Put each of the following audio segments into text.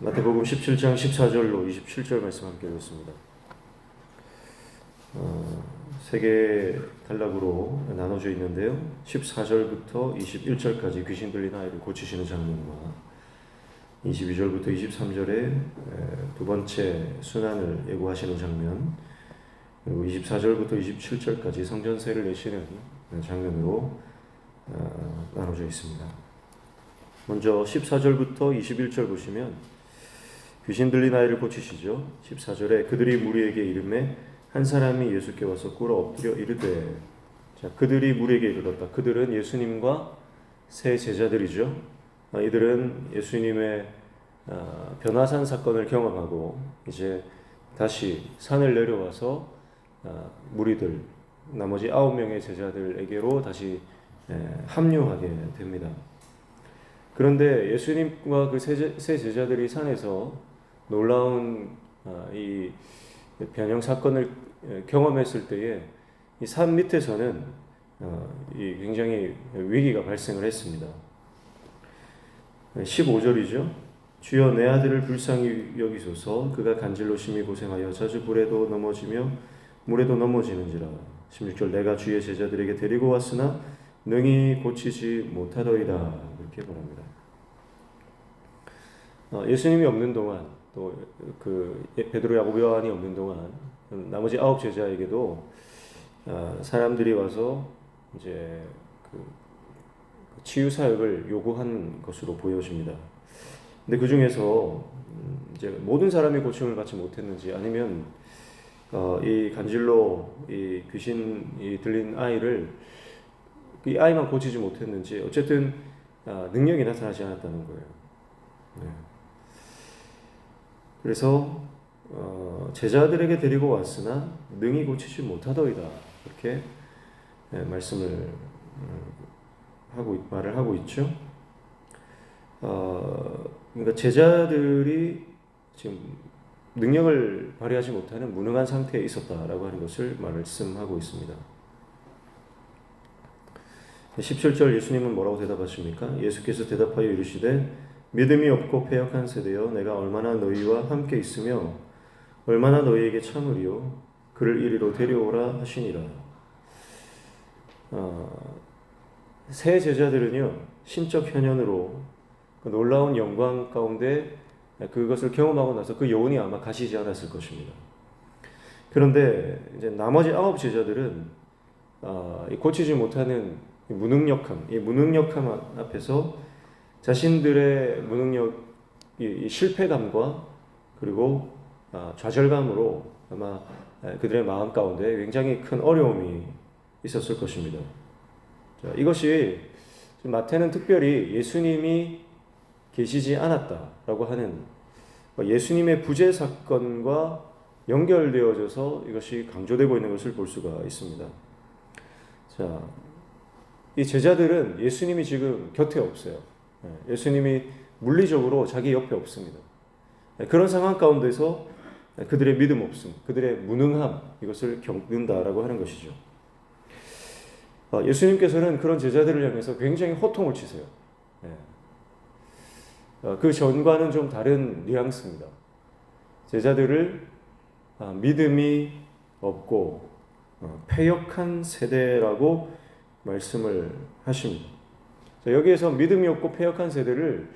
마태복음 17장 14절로 27절 말씀 함께 읽었습니다. 세 개의 단락으로 나눠져 있는데요. 14절부터 21절까지 귀신 들린 아이를 고치시는 장면과 22절부터 23절에 두 번째 순환을 예고하시는 장면, 그리고 24절부터 27절까지 성전세를 내시는 장면으로 나눠져 있습니다. 먼저 14절부터 21절 보시면 귀신 들린 아이를 고치시죠. 14절에 그들이 무리에게 이르매 한 사람이 예수께 와서 꿇어 엎드려 이르되, 자, 그들이 무리에게 이르렀다. 그들은 예수님과 세 제자들이죠. 이들은 예수님의 변화산 사건을 경험하고 이제 다시 산을 내려와서 무리들, 나머지 9명의 제자들에게로 다시 합류하게 됩니다. 그런데 예수님과 그 세 제자들이 산에서 놀라운 이 변형 사건을 경험했을 때에 이 산 밑에서는 이 굉장히 위기가 발생을 했습니다. 15절이죠. 주여 내 아들을 불쌍히 여기소서. 그가 간질로 심히 고생하여 자주 불에도 넘어지며 물에도 넘어지는지라. 16절 내가 주의 제자들에게 데리고 왔으나 능히 고치지 못하더이다. 이렇게 말합니다. 예수님이 없는 동안, 또 그 베드로, 야고보, 요한이 없는 동안 나머지 9 제자에게도 사람들이 와서 이제 그 치유 사역을 요구한 것으로 보여집니다. 근데 그 중에서 이제 모든 사람이 고침을 받지 못했는지, 아니면 이 간질로 이 귀신이 들린 아이를 이 아이만 고치지 못했는지, 어쨌든 능력이 나타나지 않았다는 거예요. 네. 그래서 제자들에게 데리고 왔으나 능히 고치지 못하더이다, 이렇게 말을 하고 있죠. 그러니까 제자들이 지금 능력을 발휘하지 못하는 무능한 상태에 있었다라고 하는 것을 말씀하고 있습니다. 17절 예수님은 뭐라고 대답하십니까? 예수께서 대답하여 이르시되 믿음이 없고 패역한 세대여, 내가 얼마나 너희와 함께 있으며 얼마나 너희에게 참으리요. 그를 이리로 데려오라 하시니라. 새 제자들은요, 신적 현현으로 그 놀라운 영광 가운데 그것을 경험하고 나서 그 여운이 아마 가시지 않았을 것입니다. 그런데 이제 나머지 9 제자들은 고치지 못하는 이 무능력함 앞에서 자신들의 무능력, 이 실패감과 그리고 좌절감으로 아마 그들의 마음 가운데 굉장히 큰 어려움이 있었을 것입니다. 자, 이것이 마태는 특별히 예수님이 계시지 않았다라고 하는 예수님의 부재 사건과 연결되어져서 이것이 강조되고 있는 것을 볼 수가 있습니다. 자, 이 제자들은 예수님이 지금 곁에 없어요. 예수님이 물리적으로 자기 옆에 없습니다. 그런 상황 가운데서 그들의 믿음 없음, 그들의 무능함, 이것을 겪는다라고 하는 것이죠. 예수님께서는 그런 제자들을 향해서 굉장히 호통을 치세요. 그 전과는 좀 다른 뉘앙스입니다. 제자들을 믿음이 없고 패역한 세대라고 말씀을 하십니다. 여기에서 믿음이 없고 패역한 세대를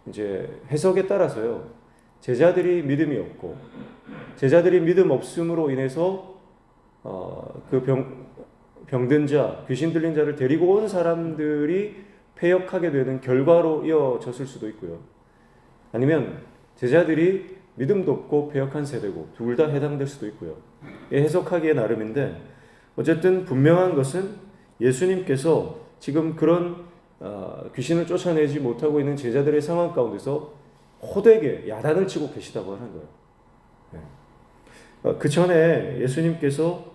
이제 해석에 따라서요, 제자들이 믿음이 없고 제자들이 믿음 없음으로 인해서 그 병든 자, 귀신 들린 자를 데리고 온 사람들이 패역하게 되는 결과로 이어졌을 수도 있고요. 아니면 제자들이 믿음도 없고 패역한 세대고 둘 다 해당될 수도 있고요. 해석하기에 나름인데, 어쨌든 분명한 것은 예수님께서 지금 그런 귀신을 쫓아내지 못하고 있는 제자들의 상황 가운데서 호되게 야단을 치고 계시다고 하는 거예요. 그 전에 예수님께서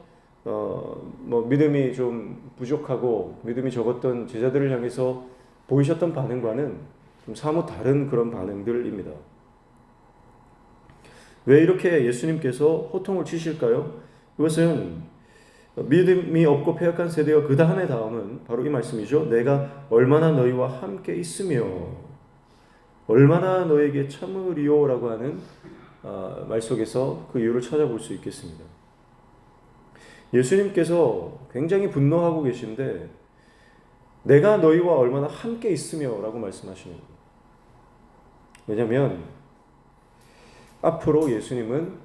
믿음이 좀 부족하고 믿음이 적었던 제자들을 향해서 보이셨던 반응과는 좀 사뭇 다른 그런 반응들입니다. 왜 이렇게 예수님께서 호통을 치실까요? 그것은 믿음이 없고 패역한 세대와 그 다음은 바로 이 말씀이죠. 내가 얼마나 너희와 함께 있으며 얼마나 너에게 참으리오라고 하는 말 속에서 그 이유를 찾아볼 수 있겠습니다. 예수님께서 굉장히 분노하고 계신데 내가 너희와 얼마나 함께 있으며 라고 말씀하시는 거예요. 왜냐하면 앞으로 예수님은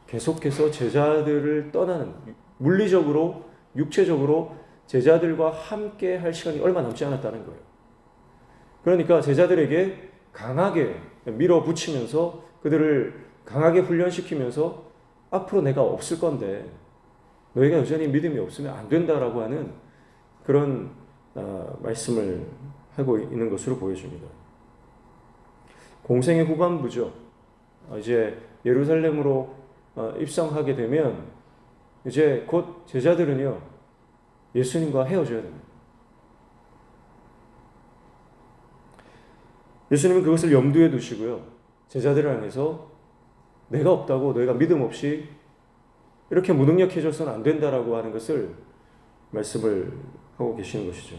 계속해서 제자들을 떠나는, 물리적으로 육체적으로 제자들과 함께 할 시간이 얼마 남지 않았다는 거예요. 그러니까 제자들에게 강하게 밀어붙이면서 그들을 강하게 훈련시키면서 앞으로 내가 없을 건데 너희가 여전히 믿음이 없으면 안 된다라고 하는 그런 말씀을 하고 있는 것으로 보여집니다. 공생의 후반부죠. 이제 예루살렘으로 입성하게 되면 이제 곧 제자들은요 예수님과 헤어져야 됩니다. 예수님은 그것을 염두에 두시고요 제자들을 향해서 내가 없다고 너희가 믿음 없이 이렇게 무능력해져서는 안 된다라고 하는 것을 말씀을 하고 계시는 것이죠.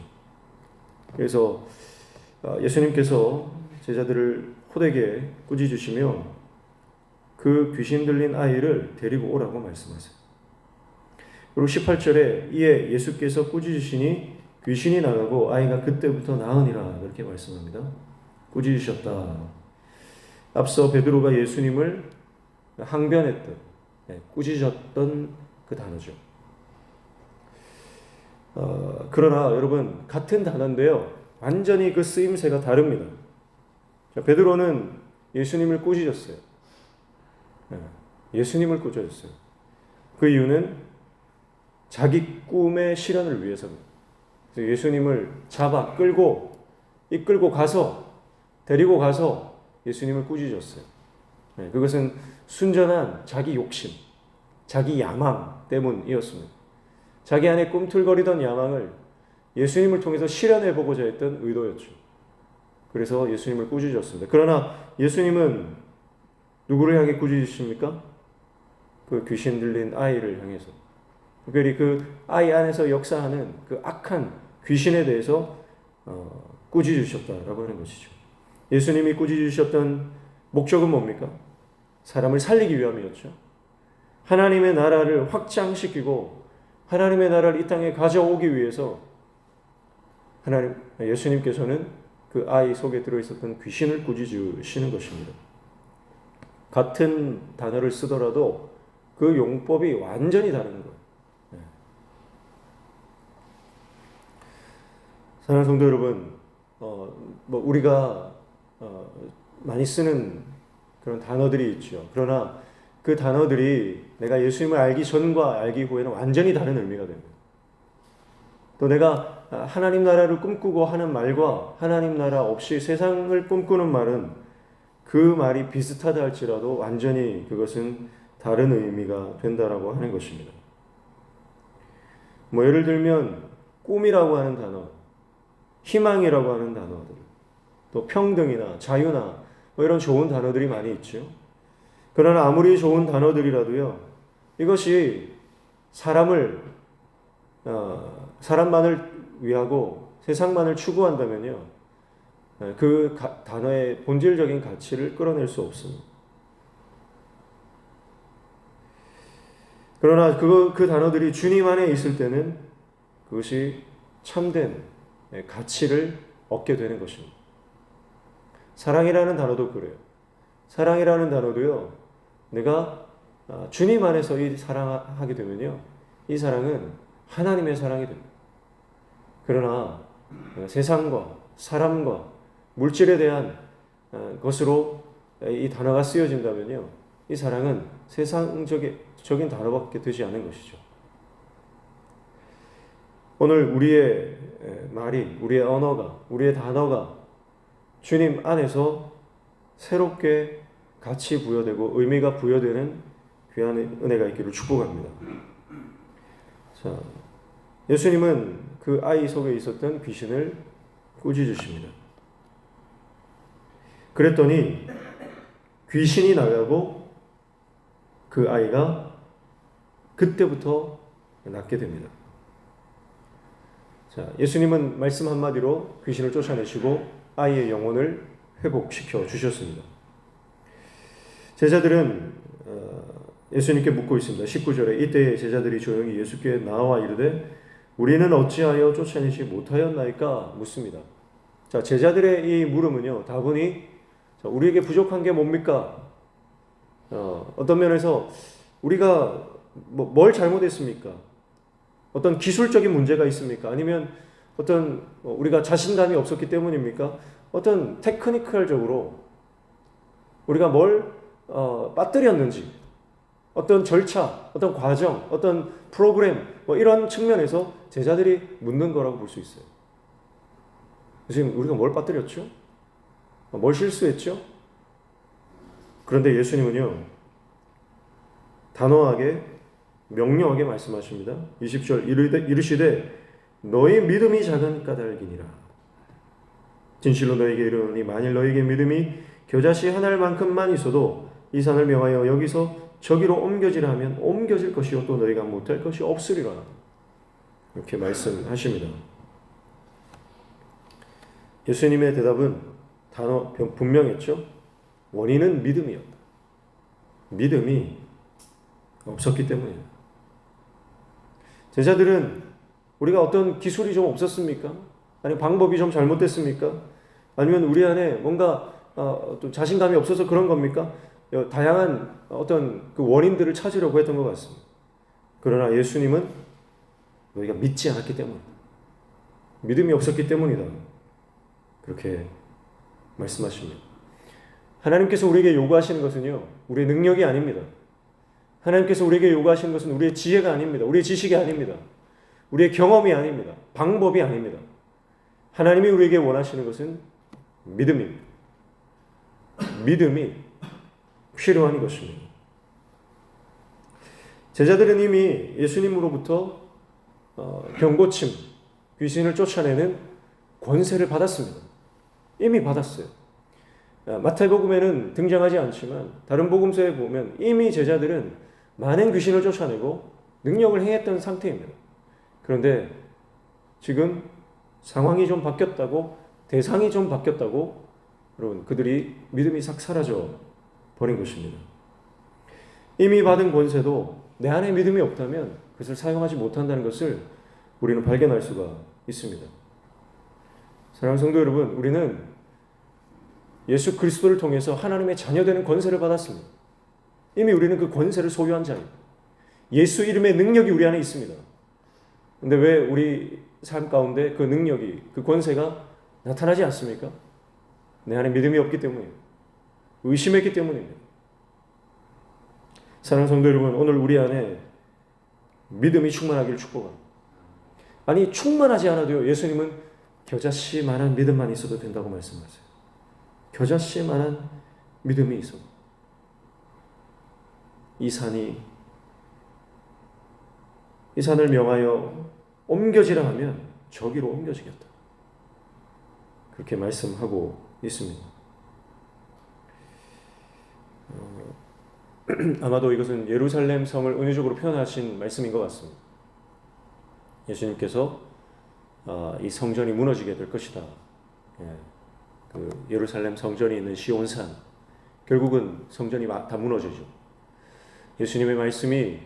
그래서 예수님께서 제자들을 호되게 꾸짖으시며 그 귀신 들린 아이를 데리고 오라고 말씀하세요. 그리고 18절에 이에 예수께서 꾸짖으시니 귀신이 나가고 아이가 그때부터 나으니라 이렇게 말씀합니다. 꾸짖으셨다. 앞서 베드로가 예수님을 항변했던, 꾸짖었던 그 단어죠. 그러나 여러분 같은 단어인데요 완전히 그 쓰임새가 다릅니다. 베드로는 예수님을 꾸짖었어요. 예수님을 꾸짖었어요. 그 이유는 자기 꿈의 실현을 위해서입니다. 예수님을 잡아 이끌고 가서 데리고 가서 예수님을 꾸짖었어요. 그것은 순전한 자기 욕심, 자기 야망 때문이었습니다. 자기 안에 꿈틀거리던 야망을 예수님을 통해서 실현해보고자 했던 의도였죠. 그래서 예수님을 꾸짖었습니다. 그러나 예수님은 누구를 향해 꾸짖으십니까? 그 귀신 들린 아이를 향해서. 특별히 그 아이 안에서 역사하는 그 악한 귀신에 대해서 꾸짖으셨다라고 하는 것이죠. 예수님이 꾸짖으셨던 목적은 뭡니까? 사람을 살리기 위함이었죠. 하나님의 나라를 확장시키고 하나님의 나라를 이 땅에 가져오기 위해서 예수님께서는 그 아이 속에 들어있었던 귀신을 꾸짖으시는 것입니다. 같은 단어를 쓰더라도 그 용법이 완전히 다른 거예요. 사랑하는 성도 여러분, 우리가 많이 쓰는 그런 단어들이 있죠. 그러나 그 단어들이 내가 예수님을 알기 전과 알기 후에는 완전히 다른 의미가 됩니다. 또 내가 하나님 나라를 꿈꾸고 하는 말과 하나님 나라 없이 세상을 꿈꾸는 말은 그 말이 비슷하다 할지라도 완전히 그것은 다른 의미가 된다라고 하는 것입니다. 예를 들면 꿈이라고 하는 단어, 희망이라고 하는 단어들, 또 평등이나 자유나 이런 좋은 단어들이 많이 있죠. 그러나 아무리 좋은 단어들이라도요, 이것이 사람만을 위하고 세상만을 추구한다면요, 그 단어의 본질적인 가치를 끌어낼 수 없습니다. 그러나 그 단어들이 주님 안에 있을 때는 그것이 참된 가치를 얻게 되는 것입니다. 사랑이라는 단어도 그래요. 사랑이라는 단어도요, 내가 주님 안에서 이 사랑하게 되면요, 이 사랑은 하나님의 사랑이 됩니다. 그러나 세상과 사람과 물질에 대한 것으로 이 단어가 쓰여진다면요, 이 사랑은 세상적인 단어밖에 되지 않은 것이죠. 오늘 우리의 말이, 우리의 언어가, 우리의 단어가 주님 안에서 새롭게 가치 부여되고 의미가 부여되는 귀한 은혜가 있기를 축복합니다. 자, 예수님은 그 아이 속에 있었던 귀신을 꾸짖으십니다. 그랬더니 귀신이 나가고 그 아이가 그때부터 낫게 됩니다. 자, 예수님은 말씀 한마디로 귀신을 쫓아내시고 아이의 영혼을 회복시켜 주셨습니다. 제자들은 예수님께 묻고 있습니다. 19절에 이때 제자들이 조용히 예수께 나와 이르되 우리는 어찌하여 쫓아내지 못하였나이까 묻습니다. 자, 제자들의 이 물음은요, 다분히 우리에게 부족한 게 뭡니까? 어떤 면에서 우리가 뭘 잘못했습니까? 어떤 기술적인 문제가 있습니까? 아니면 어떤 우리가 자신감이 없었기 때문입니까? 어떤 테크니컬적으로 우리가 뭘 빠뜨렸는지, 어떤 절차, 어떤 과정, 어떤 프로그램, 이런 측면에서 제자들이 묻는 거라고 볼 수 있어요. 지금 우리가 뭘 빠뜨렸죠? 뭘 실수했죠? 그런데 예수님은요, 단호하게, 명료하게 말씀하십니다. 20절 이르시되 너희 믿음이 작은 까닭이니라. 진실로 너희에게 이르노니 만일 너희에게 믿음이 겨자씨 한 알만큼만 있어도 이 산을 명하여 여기서 저기로 옮겨지라 하면 옮겨질 것이요 또 너희가 못할 것이 없으리라. 이렇게 말씀하십니다. 예수님의 대답은 분명했죠. 원인은 믿음이었다. 믿음이 없었기 때문이에요. 제자들은 우리가 어떤 기술이 좀 없었습니까? 아니면 방법이 좀 잘못됐습니까? 아니면 우리 안에 뭔가 또 자신감이 없어서 그런 겁니까? 다양한 어떤 그 원인들을 찾으려고 했던 것 같습니다. 그러나 예수님은 너희가 믿지 않았기 때문이다. 믿음이 없었기 때문이다. 그렇게 말씀하십니다. 하나님께서 우리에게 요구하시는 것은요, 우리의 능력이 아닙니다. 하나님께서 우리에게 요구하시는 것은 우리의 지혜가 아닙니다. 우리의 지식이 아닙니다. 우리의 경험이 아닙니다. 방법이 아닙니다. 하나님이 우리에게 원하시는 것은 믿음입니다. 믿음이 필요한 것입니다. 제자들은 이미 예수님으로부터 병고침, 귀신을 쫓아내는 권세를 받았습니다. 이미 받았어요. 마태복음에는 등장하지 않지만 다른 복음서에 보면 이미 제자들은 많은 귀신을 쫓아내고 능력을 행했던 상태입니다. 그런데 지금 상황이 좀 바뀌었다고, 대상이 좀 바뀌었다고, 여러분, 그들이 믿음이 싹 사라져 버린 것입니다. 이미 받은 권세도 내 안에 믿음이 없다면 그것을 사용하지 못한다는 것을 우리는 발견할 수가 있습니다. 사랑하는 성도 여러분, 우리는 예수 그리스도를 통해서 하나님의 자녀되는 권세를 받았습니다. 이미 우리는 그 권세를 소유한 자입니다. 예수 이름의 능력이 우리 안에 있습니다. 근데 왜 우리 삶 가운데 그 능력이, 그 권세가 나타나지 않습니까? 내 안에 믿음이 없기 때문입니다. 의심했기 때문입니다. 사랑하는 성도 여러분, 오늘 우리 안에 믿음이 충만하기를 축복합니다. 아니, 충만하지 않아도요, 예수님은 겨자씨만한 믿음만 있어도 된다고 말씀하세요. 겨자씨만한 믿음이 있어. 이 산을 명하여 옮겨지라 하면 저기로 옮겨지겠다. 그렇게 말씀하고 있습니다. 아마도 이것은 예루살렘 성을 은유적으로 표현하신 말씀인 것 같습니다. 예수님께서 이 성전이 무너지게 될 것이다. 그 예루살렘 성전이 있는 시온산, 결국은 성전이 다 무너지죠. 예수님의 말씀이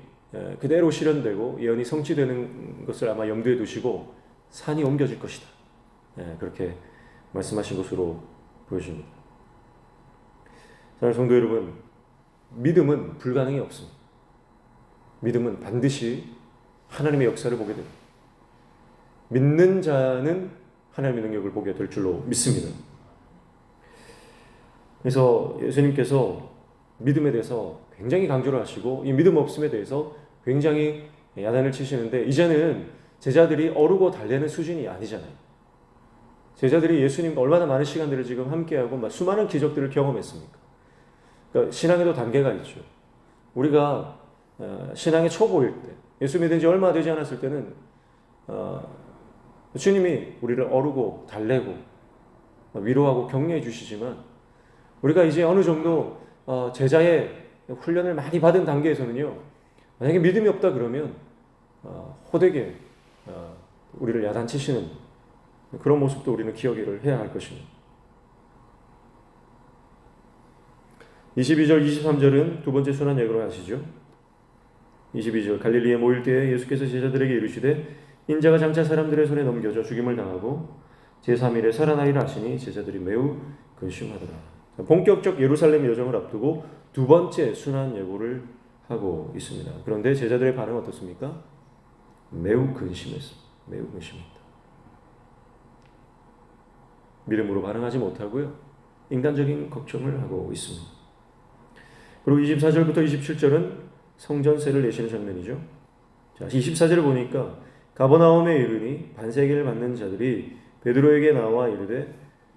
그대로 실현되고 예언이 성취되는 것을 아마 염두에 두시고 산이 옮겨질 것이다. 그렇게 말씀하신 것으로 보여집니다. 사랑하는 성도 여러분, 믿음은 불가능이 없습니다. 믿음은 반드시 하나님의 역사를 보게 됩니다. 믿는 자는 하나님의 능력을 보게 될 줄로 믿습니다. 그래서 예수님께서 믿음에 대해서 굉장히 강조를 하시고 이 믿음 없음에 대해서 굉장히 야단을 치시는데, 이제는 제자들이 어르고 달래는 수준이 아니잖아요. 제자들이 예수님과 얼마나 많은 시간들을 지금 함께하고 수많은 기적들을 경험했습니까? 그러니까 신앙에도 단계가 있죠. 우리가 신앙의 초보일 때, 예수 믿은 지 얼마 되지 않았을 때는 주님이 우리를 어르고 달래고 위로하고 격려해 주시지만, 우리가 이제 어느 정도 제자의 훈련을 많이 받은 단계에서는요, 만약에 믿음이 없다 그러면 호되게 우리를 야단치시는 그런 모습도 우리는 기억을 해야 할 것입니다. 22절, 23절은 두 번째 순환 예고를 하시죠. 22절 갈릴리에 모일 때에 예수께서 제자들에게 이르시되 인자가 장차 사람들의 손에 넘겨져 죽임을 당하고 제3일에 살아나리라 하시니 제자들이 매우 근심하더라. 본격적 예루살렘 여정을 앞두고 두 번째 순환 예고를 하고 있습니다. 그런데 제자들의 반응은 어떻습니까? 매우 근심했습니다. 매우 근심했다. 믿음으로 반응하지 못하고요. 인간적인 걱정을 하고 있습니다. 그리고 24절부터 27절은 성전세를 내시는 장면이죠. 자, 24절을 보니까 가버나움에 이르니 반세계를 받는 자들이 베드로에게 나와 이르되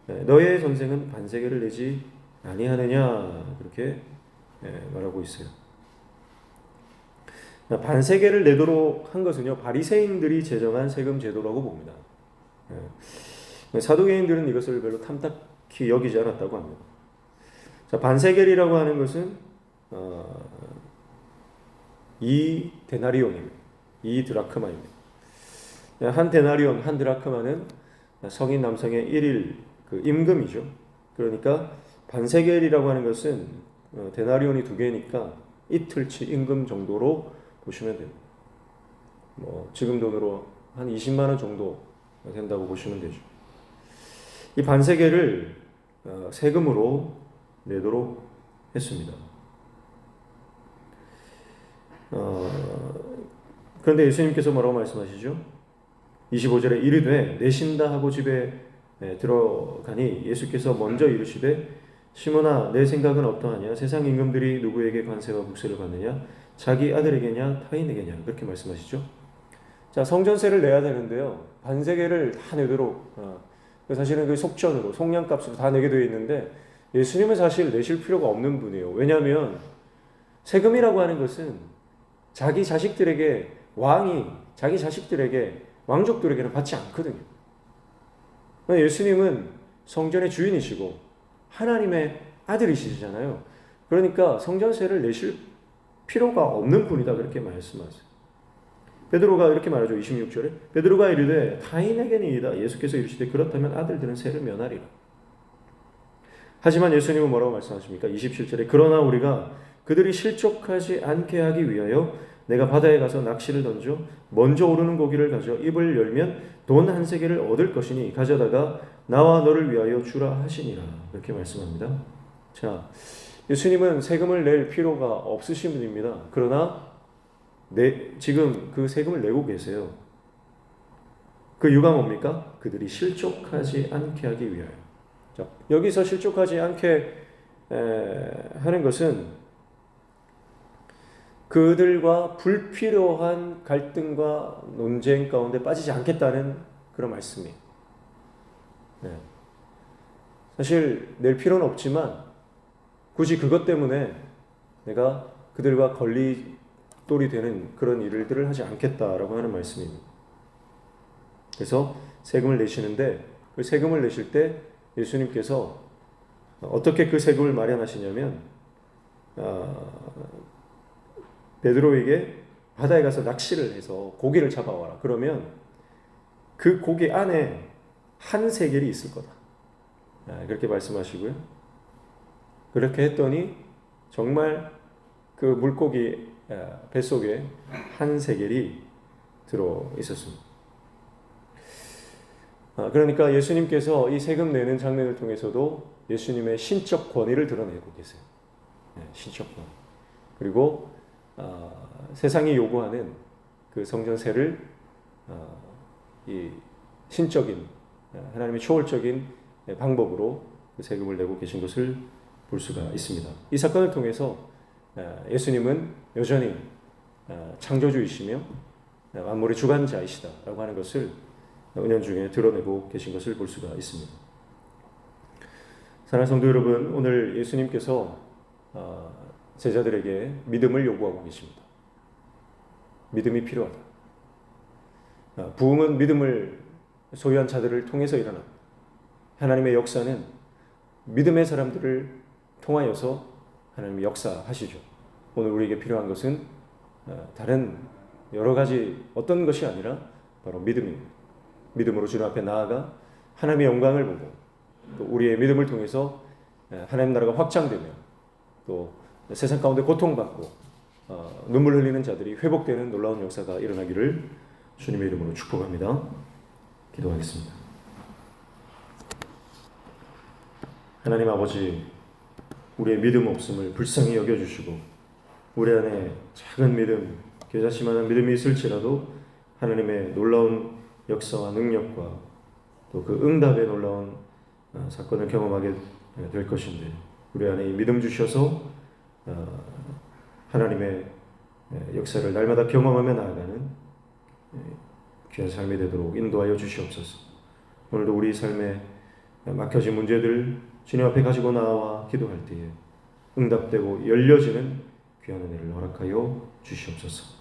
너의 선생은 반세계를 내지 아니하느냐 그렇게 말하고 있어요. 반세계를 내도록 한 것은요 바리새인들이 제정한 세금 제도라고 봅니다. 사두개인들은 이것을 별로 탐탁히 여기지 않았다고 합니다. 자, 반세겔이라고 하는 것은 2데나리온입니다. 2드라크마입니다. 한 데나리온, 한 드라크마는 성인 남성의 1일 그 임금이죠. 그러니까 반세겔이라고 하는 것은 데나리온이 2개니까 이틀치 임금 정도로 보시면 됩니다. 지금 돈으로 한 20만 원 정도 된다고 보시면 되죠. 이 반세겔을 세금으로 내도록 했습니다. 그런데 예수님께서 뭐라고 말씀하시죠? 25절에 이르되 내신다 하고 집에 들어가니 예수께서 먼저 이르시되 시몬아 내 생각은 어떠하냐? 세상 임금들이 누구에게 관세와 국세를 받느냐? 자기 아들에게냐 타인에게냐? 그렇게 말씀하시죠. 자, 성전세를 내야 되는데요. 반세겔을 다 내도록 사실은 그 속전으로 속량값으로 다 내게 되어 있는데 예수님은 사실 내실 필요가 없는 분이에요. 왜냐하면 세금이라고 하는 것은 자기 자식들에게 왕이 자기 자식들에게 왕족들에게는 받지 않거든요. 예수님은 성전의 주인이시고 하나님의 아들이시잖아요. 그러니까 성전세를 내실 필요가 없는 분이다 그렇게 말씀하세요. 베드로가 이렇게 말하죠. 26절에 베드로가 이르되 타인에게니이다. 예수께서 이르시되 그렇다면 아들들은 세를 면하리라. 하지만 예수님은 뭐라고 말씀하십니까? 27절에 그러나 우리가 그들이 실족하지 않게 하기 위하여 내가 바다에 가서 낚시를 던져 먼저 오르는 고기를 가져 입을 열면 돈 한 세겔을 얻을 것이니 가져다가 나와 너를 위하여 주라 하시니라. 이렇게 말씀합니다. 자, 예수님은 세금을 낼 필요가 없으신 분입니다. 그러나 지금 그 세금을 내고 계세요. 그 이유가 뭡니까? 그들이 실족하지 않게 하기 위하여. 자, 여기서 실족하지 않게 하는 것은 그들과 불필요한 갈등과 논쟁 가운데 빠지지 않겠다는 그런 말씀이에요. 사실 낼 필요는 없지만 굳이 그것 때문에 내가 그들과 걸리돌이 되는 그런 일들을 하지 않겠다라고 하는 말씀입니다. 그래서 세금을 내시는데 그 세금을 내실 때 예수님께서 어떻게 그 세금을 마련하시냐면 베드로에게 바다에 가서 낚시를 해서 고기를 잡아와라. 그러면 그 고기 안에 한 세겔이 있을 거다. 그렇게 말씀하시고요. 그렇게 했더니 정말 그 물고기 뱃속에 한 세겔이 들어 있었습니다. 그러니까 예수님께서 이 세금 내는 장면을 통해서도 예수님의 신적 권위를 드러내고 계세요. 신적 권위. 그리고 세상이 요구하는 그 성전세를 이 신적인 하나님의 초월적인 방법으로 그 세금을 내고 계신 것을 볼 수가 있습니다. 이 사건을 통해서 예수님은 여전히 창조주이시며 만물의 주관자이시다라고 하는 것을 은연중에 드러내고 계신 것을 볼 수가 있습니다. 사랑하는 성도 여러분, 오늘 예수님께서 제자들에게 믿음을 요구하고 계십니다. 믿음이 필요하다. 부흥은 믿음을 소유한 자들을 통해서 일어납니다. 하나님의 역사는 믿음의 사람들을 통하여서 하나님이 역사하시죠. 오늘 우리에게 필요한 것은 다른 여러 가지 어떤 것이 아니라 바로 믿음입니다. 믿음으로 주님 앞에 나아가 하나님의 영광을 보고 또 우리의 믿음을 통해서 하나님 나라가 확장되며 또 세상 가운데 고통받고 눈물 흘리는 자들이 회복되는 놀라운 역사가 일어나기를 주님의 이름으로 축복합니다. 기도하겠습니다. 하나님 아버지, 우리의 믿음 없음을 불쌍히 여겨주시고 우리 안에 작은 믿음, 겨자씨만한 믿음이 있을지라도 하나님의 놀라운 역사와 능력과 또 그 응답의 놀라운 사건을 경험하게 될 것인데, 우리 안에 이 믿음 주셔서 하나님의 역사를 날마다 경험하며 나아가는 귀한 삶이 되도록 인도하여 주시옵소서. 오늘도 우리 삶에 막혀진 문제들 주님 앞에 가지고 나와 기도할 때에 응답되고 열려지는 귀한 은혜를 허락하여 주시옵소서.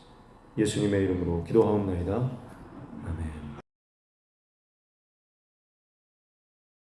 예수님의 이름으로 기도하옵나이다. 아멘.